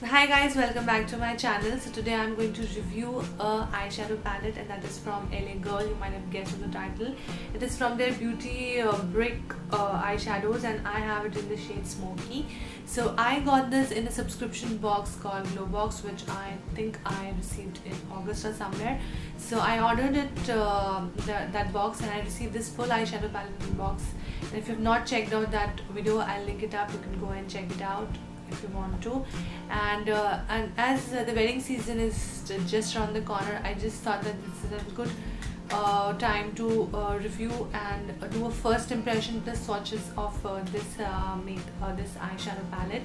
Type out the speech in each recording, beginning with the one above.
Hi guys, welcome back to my channel. So today I'm going to review a eyeshadow palette, and that is from LA Girl. You might have guessed from the title. It is from their Beauty Brick Eyeshadows, and I have it in the shade Smoky. So I got this in a subscription box called Glow Box, which I think I received in August or somewhere. So I ordered it, that box, and I received this full eyeshadow palette in the box. And if you have not checked out that video, I'll link it up. You can go and check it out if you want to. And as the wedding season is just around the corner, I just thought that this is a good time to review and do a first impression, the swatches of this eyeshadow palette.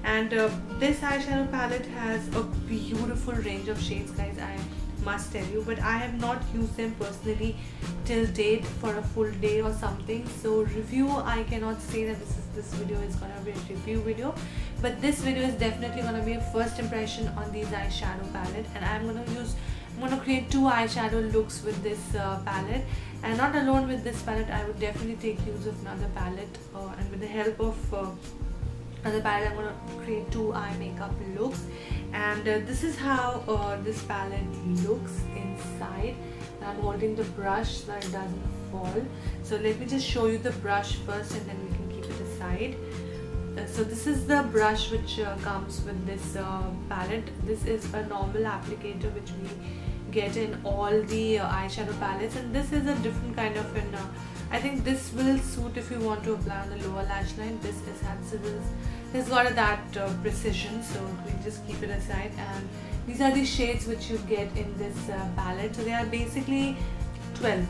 And this eyeshadow palette has a beautiful range of shades, guys, I must tell you, but I have not used them personally till date for a full day or something. So review, I cannot say that this video is gonna be a review video, but this video is definitely gonna be a first impression on these eyeshadow palette. And I'm gonna create two eyeshadow looks with this palette, and not alone with this palette. I would definitely take use of another palette, and with the help of another palette, I'm gonna create two eye makeup looks. And this is how this palette looks inside. And I'm holding the brush so that it doesn't fall. So let me just show you the brush first, and then we can keep it aside. So this is the brush which comes with this palette. This is a normal applicator which we get in all the eyeshadow palettes, and this is a different kind of an I think this will suit if you want to apply on the lower lash line. This got that precision, so we just keep it aside. And these are the shades which you get in this palette. So they are basically 12.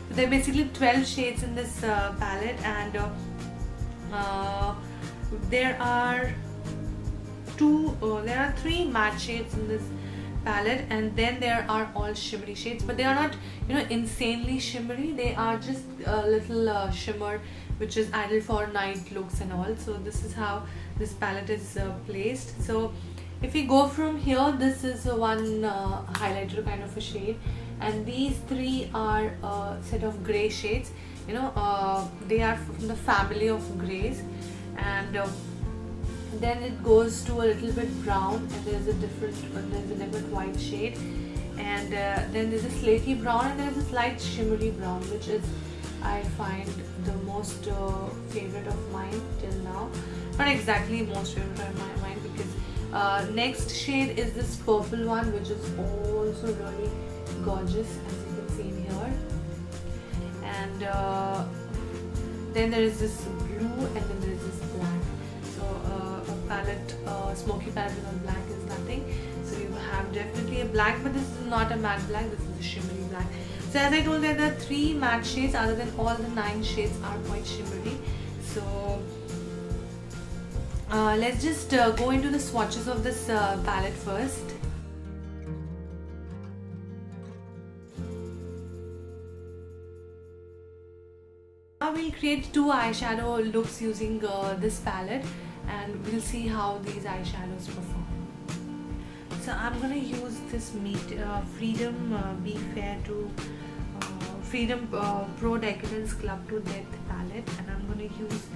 So there are basically 12 shades in this palette, and there are three matte shades in this palette, and then there are all shimmery shades, but they are not, insanely shimmery. They are just a little shimmer which is added for night looks and all. So this is how this palette is placed. So if we go from here, this is one highlighter kind of a shade, and these three are a set of gray shades. They are from the family of grays. And then it goes to a little bit brown, and there's a different white shade, and then there's a slaty brown, and there's a slight shimmery brown, which is, I find, the most favorite of mine till now. Not exactly most favorite of mine, because next shade is this purple one, which is also really gorgeous, as you can see in here. And then there is this blue, and then there is this black. So a palette, smoky palette without black is nothing. So you have definitely a black, but this is not a matte black, this is a shimmery black. So as I told you, there are three matte shades, other than all the 9 shades are quite shimmery. So let's just go into the swatches of this palette first. Now we'll create two eyeshadow looks using this palette, and we'll see how these eyeshadows perform. So I'm gonna use this Freedom Be Fair to Freedom Pro Decadence Club to Death palette, and I'm gonna use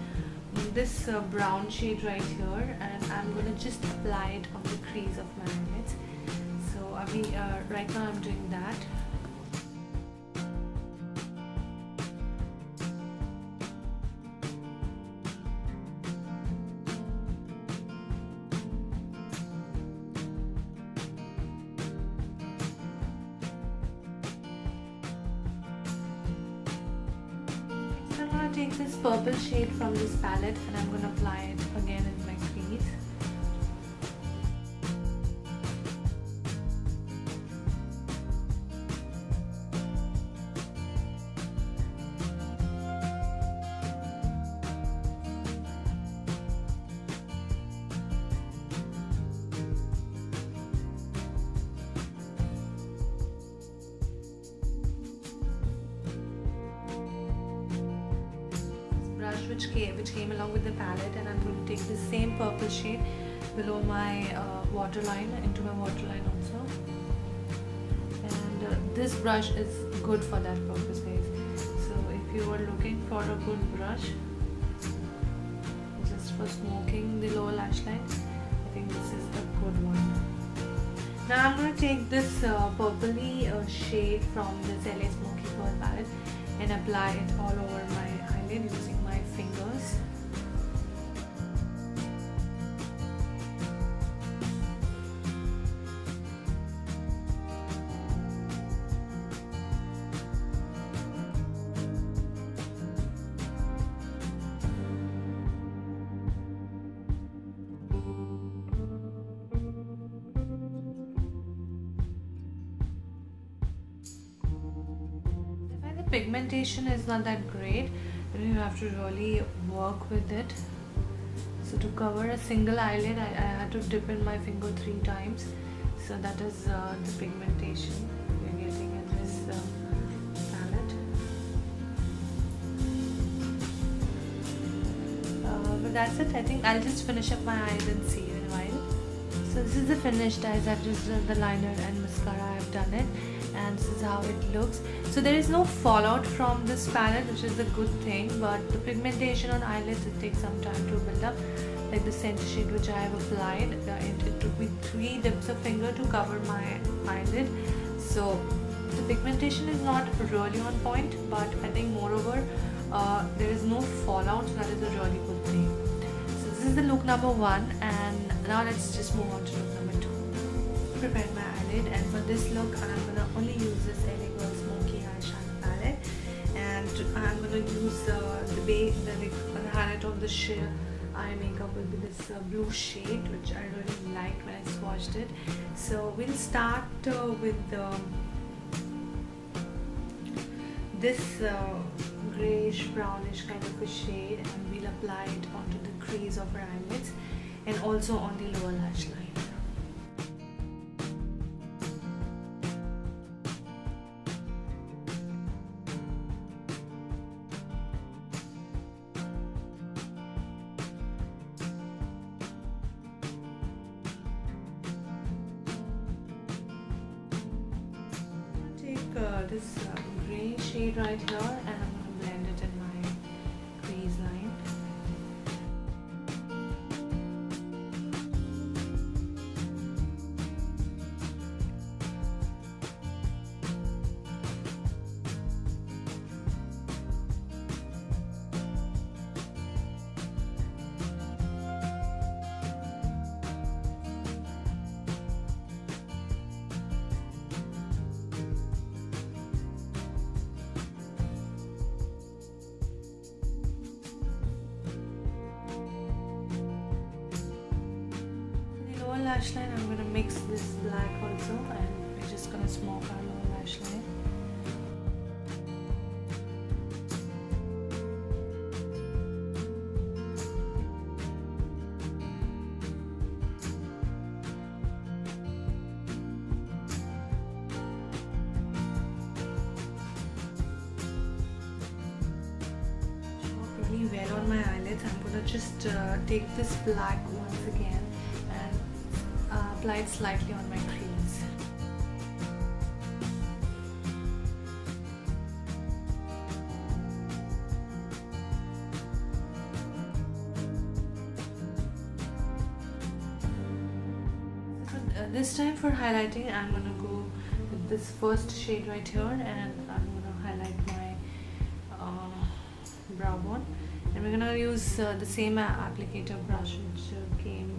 this brown shade right here, and I'm gonna just apply it on the crease of my eyelids. So right now I'm doing that. Take this purple shade from this palette, and I'm going to apply it again in my crease. Which came along with the palette, and I'm going to take the same purple shade below my waterline, into my waterline also. And this brush is good for that purpose, guys. So if you are looking for a good brush just for smoking the lower lash line, I think this is a good Now I'm going to take this purpley shade from this LA Smoky First palette and apply it all over my eyelid using my fingers. Pigmentation is not that great, and you have to really work with it. So to cover a single eyelid, I had to dip in my finger 3 times. So that is the pigmentation we're getting in this palette. But that's it. I think I'll just finish up my eyes and see you in a while. So this is the finished eyes. I've just done the liner and mascara. I've done it, and this is how it looks. So there is no fallout from this palette, which is a good thing, but the pigmentation on eyelids, it takes some time to build up. Like the center shade which I have applied, it took me 3 dips of finger to cover my eyelid. So the pigmentation is not really on point, but I think moreover there is no fallout, so that is a really good thing. So this is the look number 1, and now let's just move on to look number 2. Prepared my eyelid, and for this look I'm gonna only use this LA Smoky Eyeshadow palette, and I'm gonna use the highlight of the sheer eye makeup will be this blue shade, which I really liked when I swatched it. So we'll start with this grayish brownish kind of a shade, and we'll apply it onto the crease of our eyelids and also on the lower lash line. This grey shade right here, and I'm going to blend it in my crease line. Lash line, I'm going to mix this black also, and we're just going to smoke our lower lash line. Smoke really well on my eyelids. I'm going to just take this black once again and apply it slightly on my crease. This time for highlighting, I'm going to go with this first shade right here, and I'm going to highlight my brow bone. And we're going to use the same applicator brush which came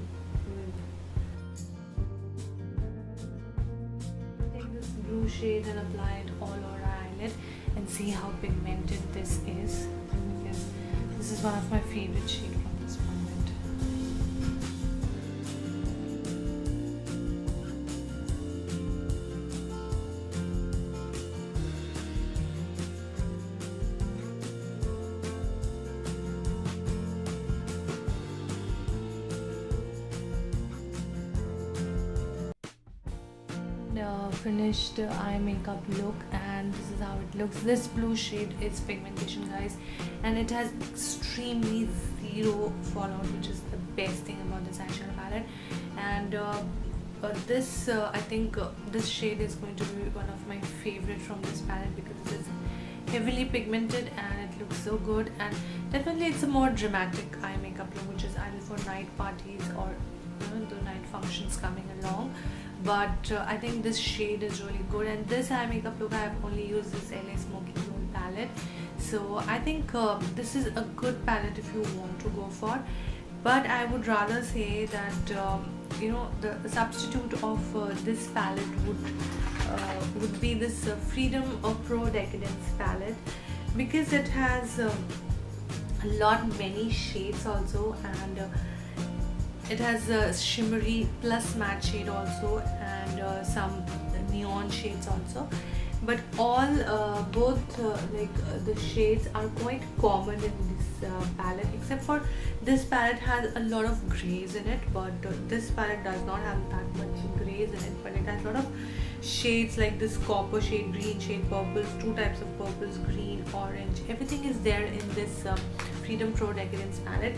blue shade and apply it all over our eyelid and see how pigmented this is, because this is one of my favorite shades from this palette. Finished eye makeup look, and this is how it looks. This blue shade is pigmentation, guys, and it has extremely zero fallout, which is the best thing about this eyeshadow palette. And this I think this shade is going to be one of my favorite from this palette, because it is heavily pigmented and it looks so good, and definitely it's a more dramatic eye makeup look, which is either for night parties or the night functions coming along. But I think this shade is really good, and this eye makeup look I have only used this LA Smoky First palette. So I think this is a good palette if you want to go for. But I would rather say that the substitute of this palette would be this Freedom Pro Decadence palette, because it has a lot many shades also, and it has a shimmery plus matte shade also, and some neon shades also. But both the shades are quite common in this palette, except for this palette has a lot of grays in it, but this palette does not have that much grays in it, but it has a lot of shades like this copper shade, green shade, purples, two types of purples, green, orange, everything is there in this Freedom Pro Decadence palette.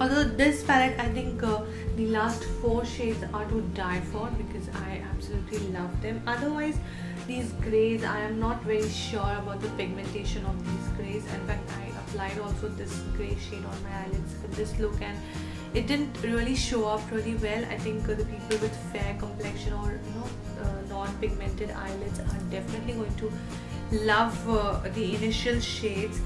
Although this palette, I think the last 4 shades are to die for, because I absolutely love them. Otherwise, these grays, I am not very sure about the pigmentation of these grays. In fact, I applied also this gray shade on my eyelids with this look, and it didn't really show up really well. I think the people with fair complexion or non-pigmented eyelids are definitely going to love the initial shades.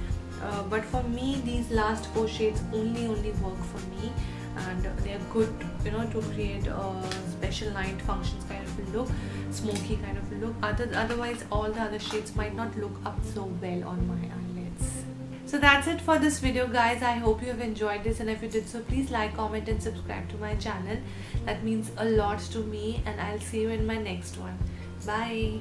But for me, these last 4 shades only work for me, and they are good to create a special night functions kind of a look, smoky kind of a look. Otherwise all the other shades might not look up so well on my eyelids. So that's it for this video, guys. I hope you have enjoyed this, and if you did so, please like, comment and subscribe to my channel. That means a lot to me, and I'll see you in my next one. Bye.